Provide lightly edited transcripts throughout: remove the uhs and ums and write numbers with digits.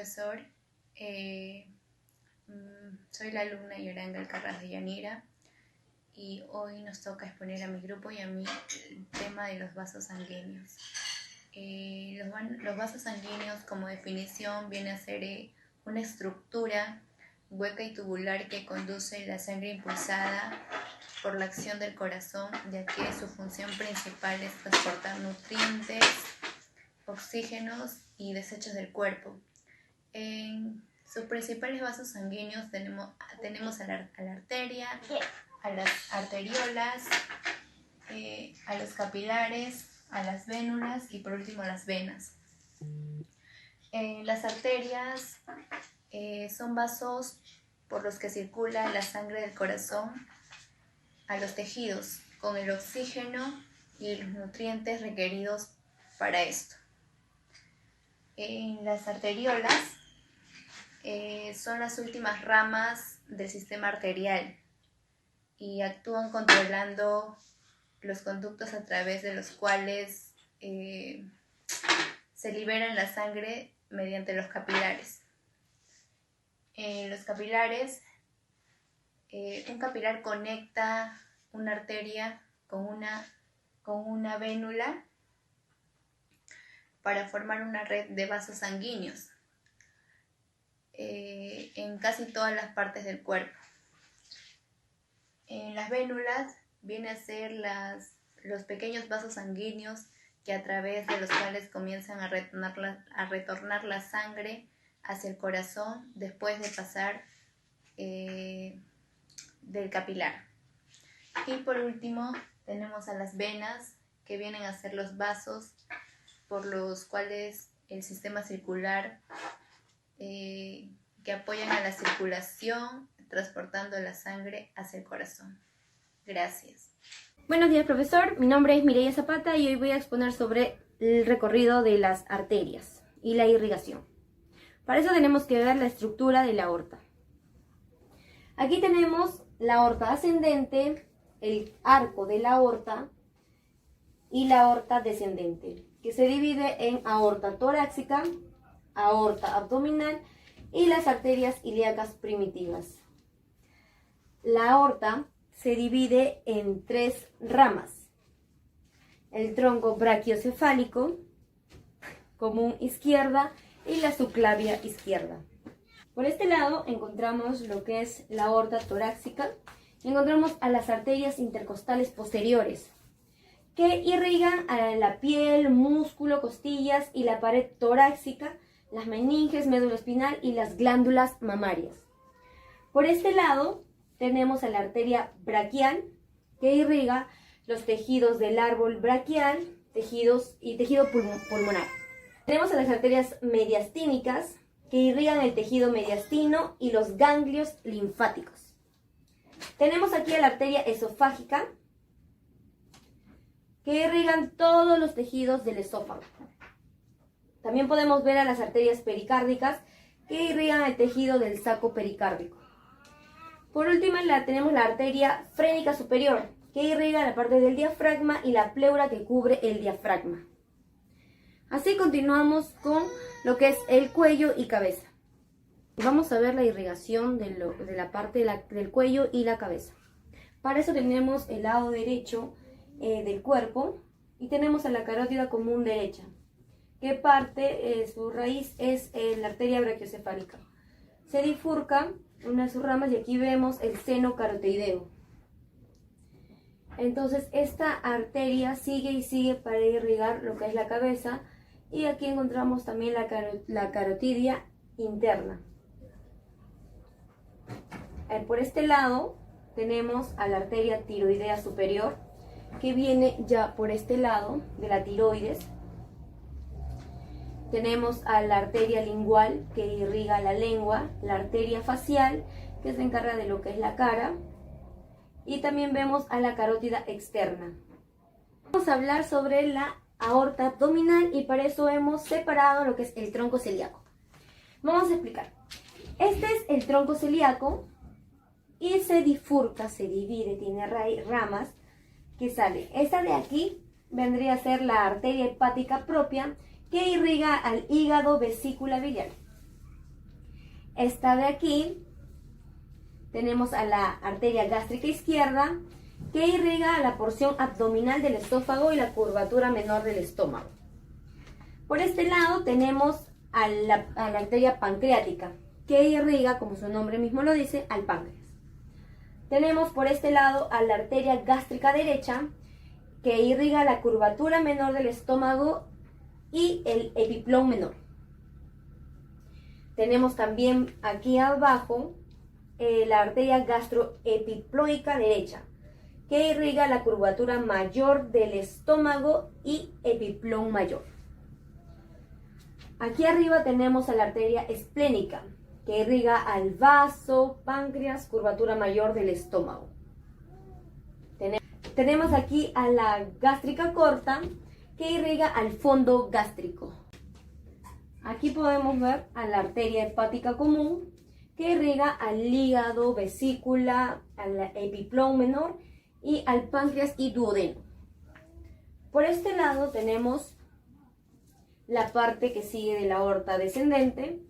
profesor. Eh, Soy la alumna Yoranga Alcaraz de Yanira y hoy nos toca exponer a mi grupo y a mí el tema de los vasos sanguíneos. Los vasos sanguíneos, como definición, viene a ser una estructura hueca y tubular que conduce la sangre impulsada por la acción del corazón, ya que su función principal es transportar nutrientes, oxígenos y desechos del cuerpo. En sus principales vasos sanguíneos tenemos a la arteria, a las arteriolas, a los capilares, a las vénulas y por último a las venas. Las arterias son vasos por los que circula la sangre del corazón a los tejidos con el oxígeno y los nutrientes requeridos para esto. Las arteriolas son las últimas ramas del sistema arterial y actúan controlando los conductos a través de los cuales se liberan la sangre mediante los capilares. Los capilares, un capilar conecta una arteria con una vénula para formar una red de vasos sanguíneos en casi todas las partes del cuerpo. En las vénulas vienen a ser los pequeños vasos sanguíneos que a través de los cuales comienzan a retornar la sangre hacia el corazón después de pasar del capilar. Y por último tenemos a las venas, que vienen a ser los vasos por los cuales el sistema circular que apoyan a la circulación, transportando la sangre hacia el corazón. Gracias. Buenos días, profesor. Mi nombre es Mireya Zapata y hoy voy a exponer sobre el recorrido de las arterias y la irrigación. Para eso tenemos que ver la estructura de la aorta. Aquí tenemos la aorta ascendente, el arco de la aorta y la aorta descendente, que se divide en aorta torácica, aorta abdominal y las arterias ilíacas primitivas. La aorta se divide en tres ramas: el tronco brachiocefálico, común izquierda, y la subclavia izquierda. Por este lado encontramos lo que es la aorta torácica y encontramos a las arterias intercostales posteriores, que irrigan a la piel, músculo, costillas y la pared torácica, las meninges, médula espinal y las glándulas mamarias. Por este lado tenemos a la arteria braquial, que irriga los tejidos del árbol braquial, tejido pulmonar. Tenemos a las arterias mediastínicas, que irrigan el tejido mediastino y los ganglios linfáticos. Tenemos aquí a la arteria esofágica, que irrigan todos los tejidos del esófago. También podemos ver a las arterias pericárdicas, que irrigan el tejido del saco pericárdico. Por último, tenemos la arteria frénica superior, que irriga la parte del diafragma y la pleura que cubre el diafragma. Así continuamos con lo que es el cuello y cabeza. Vamos a ver la irrigación de la parte del cuello y la cabeza. Para eso tenemos el lado derecho del cuerpo y tenemos a la carótida común derecha, que parte, su raíz es la arteria brachiocefálica. Se bifurca una de sus ramas y aquí vemos el seno carotideo. Entonces esta arteria sigue y sigue para irrigar lo que es la cabeza, y aquí encontramos también la carotidia interna. Por este lado tenemos a la arteria tiroidea superior, que viene ya por este lado de la tiroides. Tenemos a la arteria lingual, que irriga la lengua, la arteria facial, que se encarga de lo que es la cara, y también vemos a la carótida externa. Vamos a hablar sobre la aorta abdominal y para eso hemos separado lo que es el tronco celíaco. Vamos a explicar. Este es el tronco celíaco y se bifurca, se divide, tiene ramas que sale. Esta de aquí vendría a ser la arteria hepática propia, que irriga al hígado, vesícula biliar. esta de aquí, tenemos a la arteria gástrica izquierda, que irriga la porción abdominal del esófago y la curvatura menor del estómago. Por este lado tenemos a la arteria pancreática, que irriga, como su nombre mismo lo dice, al páncreas. Tenemos por este lado a la arteria gástrica derecha, que irriga la curvatura menor del estómago y el epiplón menor. Tenemos también aquí abajo la arteria gastroepiploica derecha, que irriga la curvatura mayor del estómago y epiplón mayor. Aquí arriba tenemos a la arteria esplénica, que irriga al vaso, páncreas, curvatura mayor del estómago. Tenemos aquí a la gástrica corta, que irriga al fondo gástrico. Aquí podemos ver a la arteria hepática común, que irriga al hígado, vesícula, al epiplón menor y al páncreas y duodeno. Por este lado tenemos la parte que sigue de la aorta descendente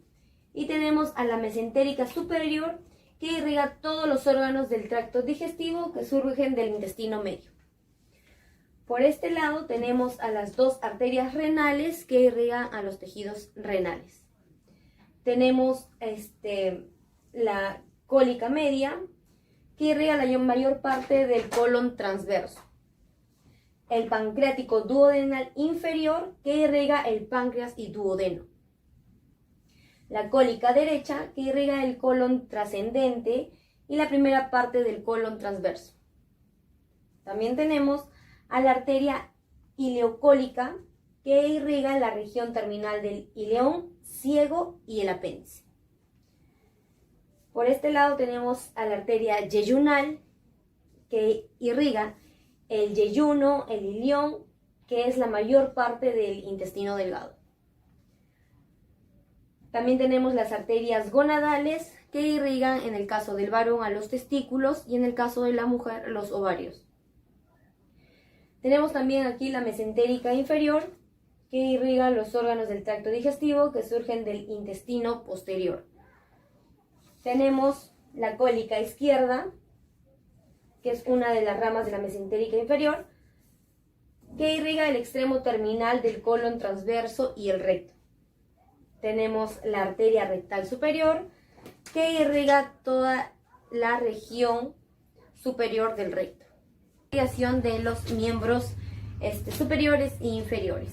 y tenemos a la mesentérica superior, que irriga todos los órganos del tracto digestivo que surgen del intestino medio. Por este lado tenemos a las dos arterias renales, que irrigan a los tejidos renales. Tenemos la cólica media, que irriga la mayor parte del colon transverso. El pancreático duodenal inferior, que irriga el páncreas y duodeno. La cólica derecha, que irriga el colon trascendente y la primera parte del colon transverso. También tenemos a la arteria ileocólica, que irriga la región terminal del ileón, ciego y el apéndice. Por este lado tenemos a la arteria yeyunal, que irriga el yeyuno, el ilión, que es la mayor parte del intestino delgado. También tenemos las arterias gonadales, que irrigan en el caso del varón a los testículos y en el caso de la mujer los ovarios. Tenemos también aquí la mesentérica inferior, que irriga los órganos del tracto digestivo que surgen del intestino posterior. Tenemos la cólica izquierda, que es una de las ramas de la mesentérica inferior, que irriga el extremo terminal del colon transverso y el recto. Tenemos la arteria rectal superior, que irriga toda la región superior del recto. Irrigación de los miembros superiores e inferiores.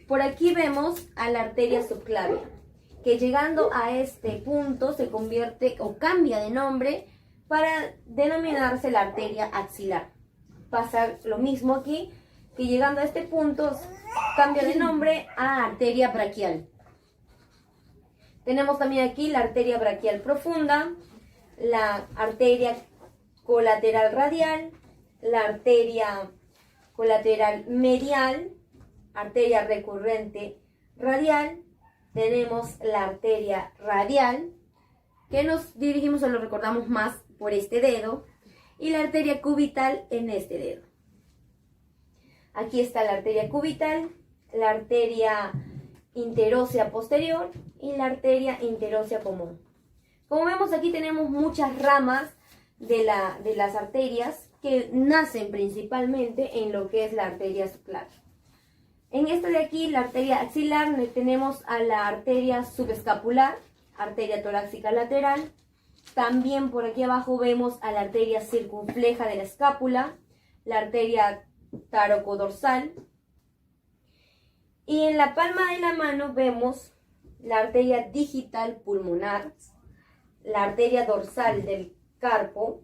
Por aquí vemos a la arteria subclavia, que llegando a este punto se convierte o cambia de nombre para denominarse la arteria axilar. Pasa lo mismo aquí, que llegando a este punto cambia de nombre a arteria braquial. Tenemos también aquí la arteria braquial profunda, la arteria colateral radial, la arteria colateral medial, arteria recurrente radial. Tenemos la arteria radial, que nos dirigimos o lo recordamos más por este dedo, y la arteria cubital en este dedo. Aquí está la arteria cubital, la arteria interósea posterior y la arteria interósea común. Como vemos, aquí tenemos muchas ramas de las arterias que nacen principalmente en lo que es la arteria subclavia. En esta de aquí, la arteria axilar, tenemos a la arteria subescapular, arteria torácica lateral. También por aquí abajo vemos a la arteria circunfleja de la escápula, la arteria tarocodorsal. Y en la palma de la mano vemos la arteria digital pulmonar, la arteria dorsal del carpo,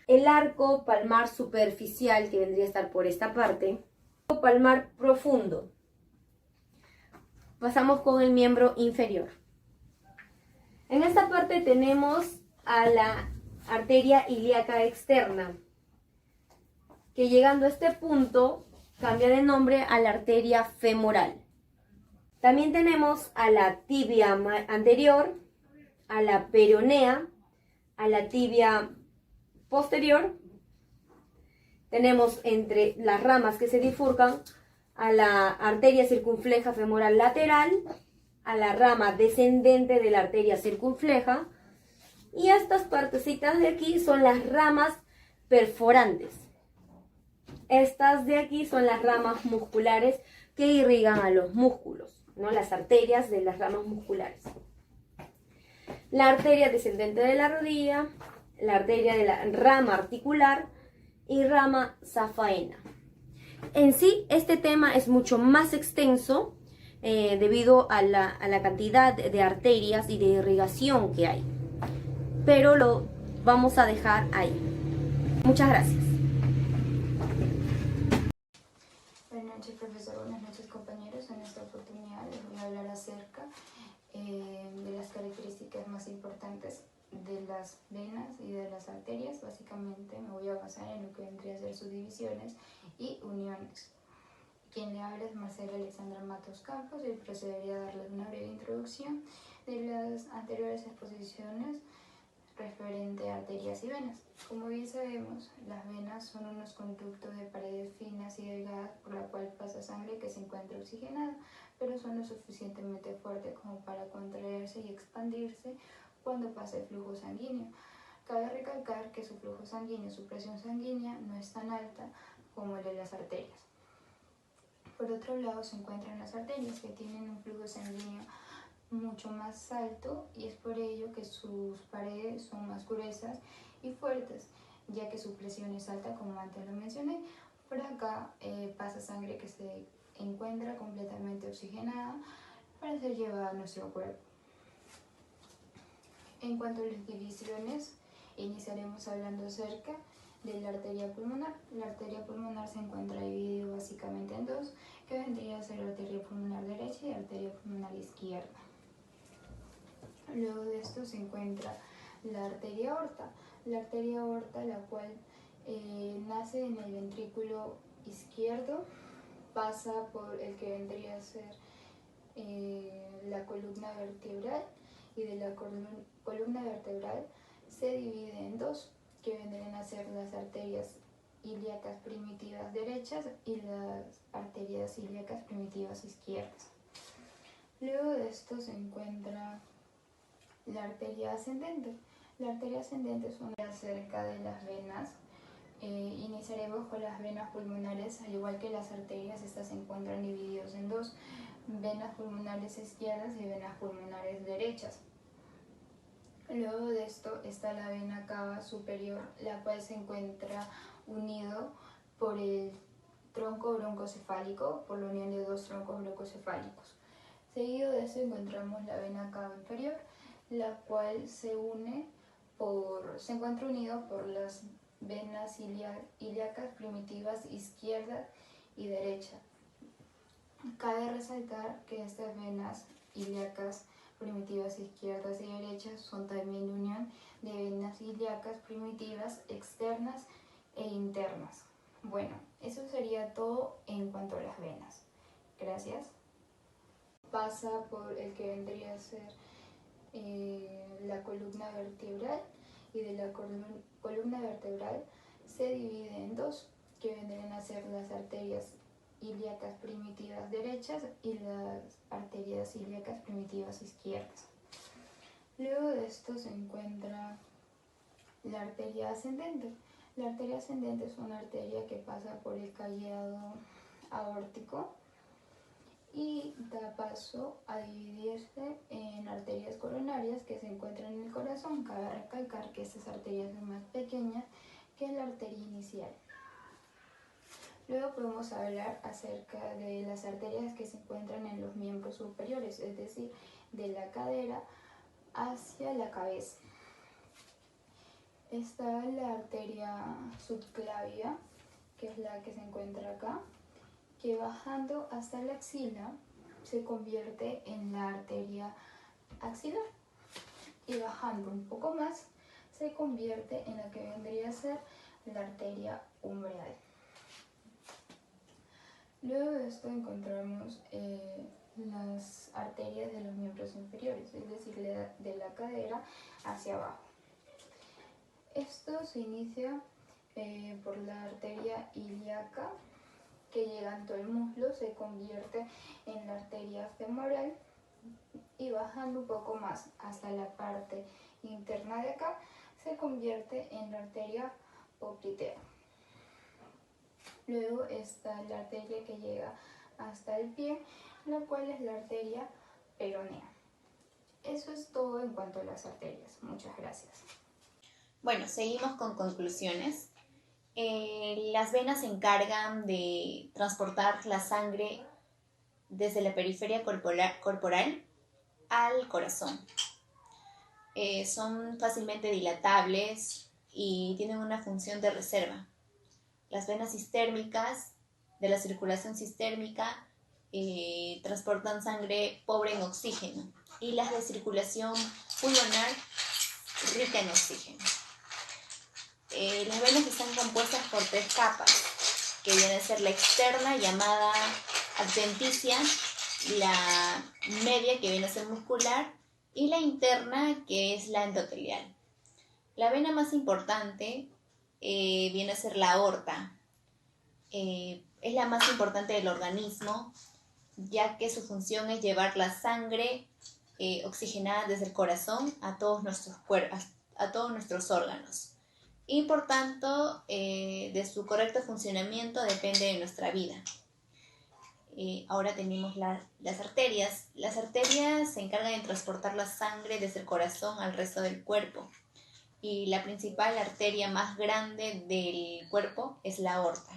el arco palmar superficial, que vendría a estar por esta parte, palmar profundo. Pasamos con el miembro inferior. En esta parte tenemos a la arteria ilíaca externa, que llegando a este punto cambia de nombre a la arteria femoral. También tenemos a la tibia anterior, a la peronea, a la tibia posterior. Tenemos entre las ramas que se bifurcan a la arteria circunfleja femoral lateral, a la rama descendente de la arteria circunfleja. Y estas partecitas de aquí son las ramas perforantes. Estas de aquí son las ramas musculares que irrigan a los músculos, ¿no? Las arterias de las ramas musculares. La arteria descendente de la rodilla, la arteria de la rama articular y rama zafaena. En sí, este tema es mucho más extenso debido a la cantidad de arterias y de irrigación que hay. Pero lo vamos a dejar ahí. Muchas gracias. Buenas noches, profesor. Buenas noches, compañeros. En esta oportunidad les voy a hablar acerca de las características más importantes de las venas y de las arterias. Básicamente me voy a basar en lo que vendría a ser sus divisiones y uniones. Quien le habla es Marcela Alexandra Matos Campos y procedería a darles una breve introducción de las anteriores exposiciones referente a arterias y venas. Como bien sabemos, las venas son unos conductos de paredes finas y delgadas por la cual pasa sangre que se encuentra oxigenada, pero son lo suficientemente fuertes como para contraerse y expandirse cuando pasa el flujo sanguíneo. Cabe recalcar que su flujo sanguíneo, su presión sanguínea no es tan alta como el de las arterias. Por otro lado se encuentran las arterias, que tienen un flujo sanguíneo mucho más alto, y es por ello que sus paredes son más gruesas y fuertes, ya que su presión es alta, como antes lo mencioné. Por acá pasa sangre que se encuentra completamente oxigenada para ser llevada a nuestro cuerpo. En cuanto a las divisiones, iniciaremos hablando acerca de la arteria pulmonar. La arteria pulmonar se encuentra dividida básicamente en dos, que vendría a ser la arteria pulmonar derecha y la arteria pulmonar izquierda. Luego de esto se encuentra la arteria aorta. La arteria aorta, la cual nace en el ventrículo izquierdo, pasa por el que vendría a ser la columna vertebral, y de la columna vertebral se divide en dos, que vendrían a ser las arterias ilíacas primitivas derechas y las arterias ilíacas primitivas izquierdas. Luego de esto se encuentra la arteria ascendente. La arteria ascendente es una acerca de las venas. Iniciaremos con las venas pulmonares. Al igual que las arterias, estas se encuentran divididas en dos: venas pulmonares izquierdas y venas pulmonares derechas. Luego de esto está la vena cava superior, la cual se encuentra unido por el tronco broncocefálico, por la unión de dos troncos broncocefálicos. Seguido de eso encontramos la vena cava inferior, la cual se encuentra unido por las venas ilíacas primitivas izquierda y derecha. Cabe resaltar que estas venas ilíacas primitivas izquierdas y derechas son también la unión de venas ilíacas primitivas externas e internas. Bueno, eso sería todo en cuanto a las venas. Gracias. Pasa por el que vendría a ser la columna vertebral, y de la columna vertebral se divide en dos, que vendrían a ser las arterias ilíacas primitivas derechas y las arterias ilíacas primitivas izquierdas. Luego de esto se encuentra la arteria ascendente. La arteria ascendente es una arteria que pasa por el callado aórtico y da paso a dividirse en arterias coronarias que se encuentran en el corazón. Cabe recalcar que estas arterias son más pequeñas que la arteria inicial. Luego podemos hablar acerca de las arterias que se encuentran en los miembros superiores, es decir, de la cadera hacia la cabeza. Está la arteria subclavia, que es la que se encuentra acá, que bajando hasta la axila se convierte en la arteria axilar, y bajando un poco más se convierte en la que vendría a ser la arteria umbral. Luego de esto encontramos las arterias de los miembros inferiores, es decir, de la cadera hacia abajo. Esto se inicia por la arteria ilíaca, que llegando al muslo se convierte en la arteria femoral, y bajando un poco más hasta la parte interna de acá, se convierte en la arteria poplitea. Luego está la arteria que llega hasta el pie, la cual es la arteria peronea. Eso es todo en cuanto a las arterias. Muchas gracias. Bueno, seguimos con conclusiones. Las venas se encargan de transportar la sangre desde la periferia corporal al corazón. Son fácilmente dilatables y tienen una función de reserva. Las venas sistérmicas de la circulación sistérmica transportan sangre pobre en oxígeno y las de circulación pulmonar rica en oxígeno. Las venas están compuestas por 3 capas, que viene a ser la externa llamada adventicia, la media que viene a ser muscular y la interna que es la endotelial. La vena más importante viene a ser la aorta. Es la más importante del organismo, ya que su función es llevar la sangre oxigenada desde el corazón a todos nuestros órganos. Y por tanto, de su correcto funcionamiento depende de nuestra vida. Ahora tenemos las arterias. Las arterias se encargan de transportar la sangre desde el corazón al resto del cuerpo. Y la principal arteria más grande del cuerpo es la aorta,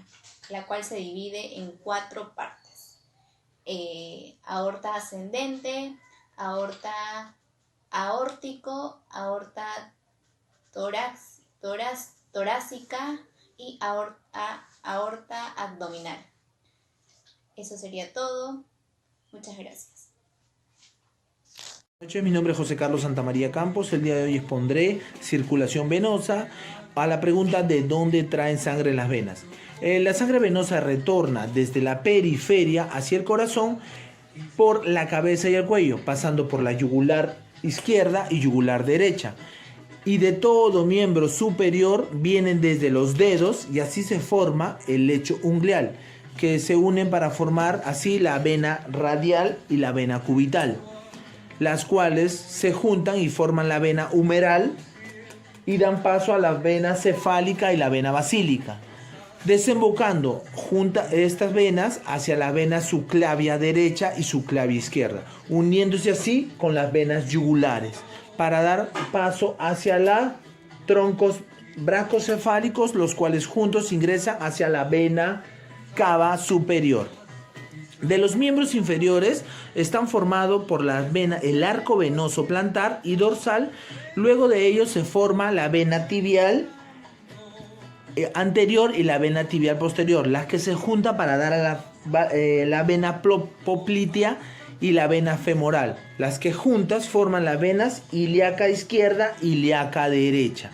la cual se divide en 4 partes. Aorta ascendente, aorta aórtico, aorta torácica y aorta abdominal. Eso sería todo. Muchas gracias. Buenas noches, mi nombre es José Carlos Santamaría Campos. El día de hoy expondré circulación venosa a la pregunta de dónde traen sangre las venas. La sangre venosa retorna desde la periferia hacia el corazón por la cabeza y el cuello, pasando por la yugular izquierda y yugular derecha. Y de todo miembro superior vienen desde los dedos y así se forma el lecho unguial, que se unen para formar así la vena radial y la vena cubital, las cuales se juntan y forman la vena humeral y dan paso a la vena cefálica y la vena basílica, desembocando juntas estas venas hacia la vena subclavia derecha y subclavia izquierda, uniéndose así con las venas yugulares para dar paso hacia los troncos bracocefálicos, los cuales juntos ingresan hacia la vena cava superior. De los miembros inferiores están formados por las venas, el arco venoso plantar y dorsal. Luego de ellos se forma la vena tibial anterior y la vena tibial posterior, las que se juntan para dar a la vena poplitea y la vena femoral, las que juntas forman las venas ilíaca izquierda y ilíaca derecha.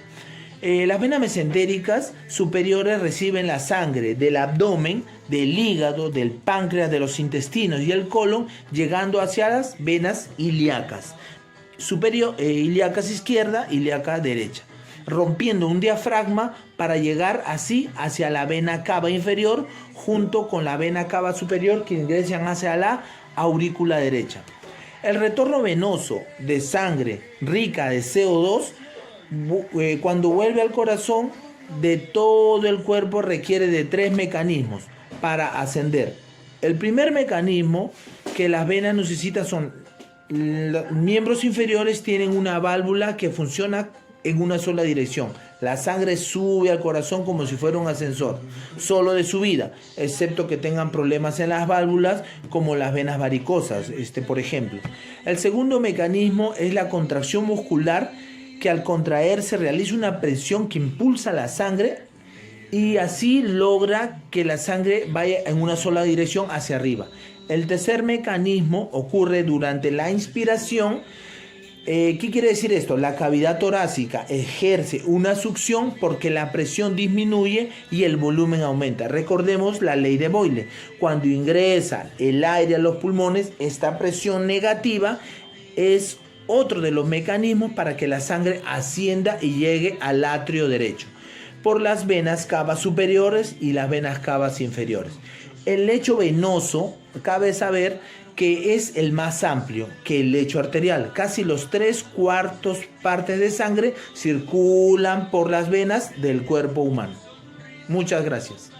Las venas mesentéricas superiores reciben la sangre del abdomen, del hígado, del páncreas, de los intestinos y el colon, llegando hacia las venas ilíacas ilíacas izquierda, ilíaca derecha, rompiendo un diafragma para llegar así hacia la vena cava inferior, junto con la vena cava superior, que ingresan hacia la aurícula derecha. El retorno venoso de sangre rica de CO2 cuando vuelve al corazón de todo el cuerpo requiere de 3 mecanismos para ascender. El primer mecanismo que las venas necesitan son los miembros inferiores tienen una válvula que funciona en una sola dirección. La sangre sube al corazón como si fuera un ascensor, solo de subida, excepto que tengan problemas en las válvulas como las venas varicosas, por ejemplo. El segundo mecanismo es la contracción muscular, que al contraerse realiza una presión que impulsa la sangre y así logra que la sangre vaya en una sola dirección hacia arriba. El tercer mecanismo ocurre durante la inspiración. ¿Qué quiere decir esto? La cavidad torácica ejerce una succión porque la presión disminuye y el volumen aumenta. Recordemos la ley de Boyle. Cuando ingresa el aire a los pulmones, esta presión negativa es otro de los mecanismos para que la sangre ascienda y llegue al atrio derecho por las venas cavas superiores y las venas cavas inferiores. El lecho venoso, cabe saber que es el más amplio que el lecho arterial. Casi los 3/4 partes de sangre circulan por las venas del cuerpo humano. Muchas gracias.